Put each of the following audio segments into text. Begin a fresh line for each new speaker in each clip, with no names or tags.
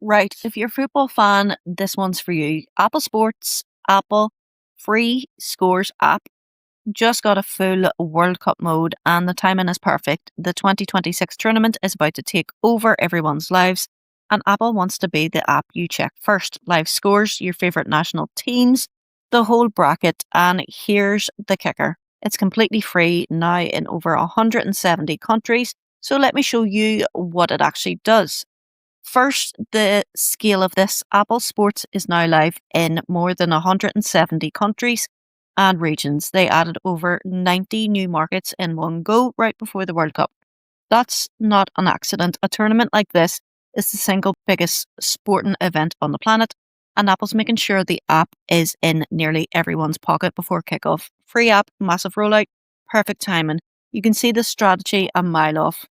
Right, if you're a football fan, this one's for you. Apple Sports, Apple free scores app just got a full World Cup mode and the timing is perfect. The 2026 tournament is about to take over everyone's lives, and Apple wants to be the app you check first. Live scores, your favourite national teams, the whole bracket, and here's the kicker. It's completely free now in over 170 countries, so let me show you what it actually does. First, the scale of this. Apple Sports is now live in more than 170 countries and regions. They added over 90 new markets in one go right before the World Cup. That's not an accident. A tournament like this is the single biggest sporting event on the planet, and Apple's making sure the app is in nearly everyone's pocket before kickoff. Free app, massive rollout, perfect timing. You can see the strategy a mile off.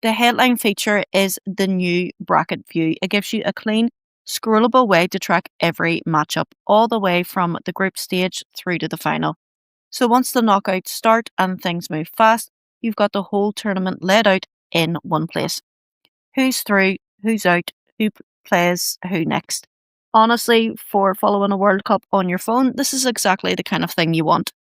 The headline feature is the new bracket view. It gives you a clean, scrollable way to track every matchup, all the way from the group stage through to the final. So once the knockouts start and things move fast, you've got the whole tournament laid out in one place. Who's through, who's out, who plays who next. Honestly, for following a World Cup on your phone, this is exactly the kind of thing you want.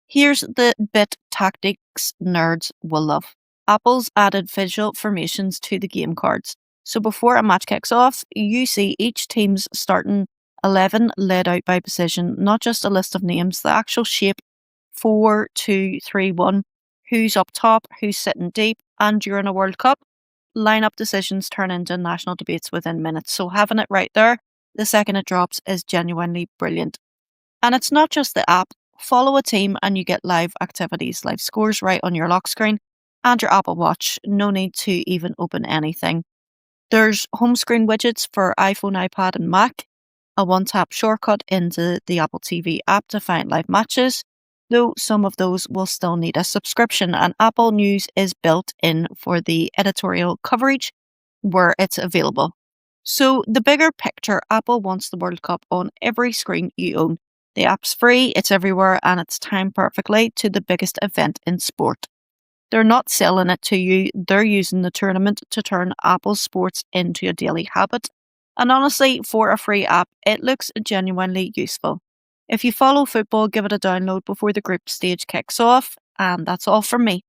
Here's the bit tactics nerds will love. Apple's added visual formations to the game cards. So before a match kicks off, you see each team's starting 11 laid out by position, not just a list of names, the actual shape 4, 2, 3, 1, who's up top, who's sitting deep, and during a World Cup, lineup decisions turn into national debates within minutes. So having it right there, the second it drops, is genuinely brilliant. And it's not just the app. Follow a team and you get live activities, live scores right on your lock screen and your Apple Watch. No need to even open anything. There's home screen widgets for iPhone, iPad, and Mac, a one-tap shortcut into the Apple TV app to find live matches, though some of those will still need a subscription, and Apple News is built in for the editorial coverage where it's available. So the bigger picture, Apple wants the World Cup on every screen you own. The app's free, it's everywhere, and it's timed perfectly to the biggest event in sport. They're not selling it to you, they're using the tournament to turn Apple Sports into a daily habit. And honestly, for a free app, it looks genuinely useful. If you follow football, give it a download before the group stage kicks off. And that's all from me.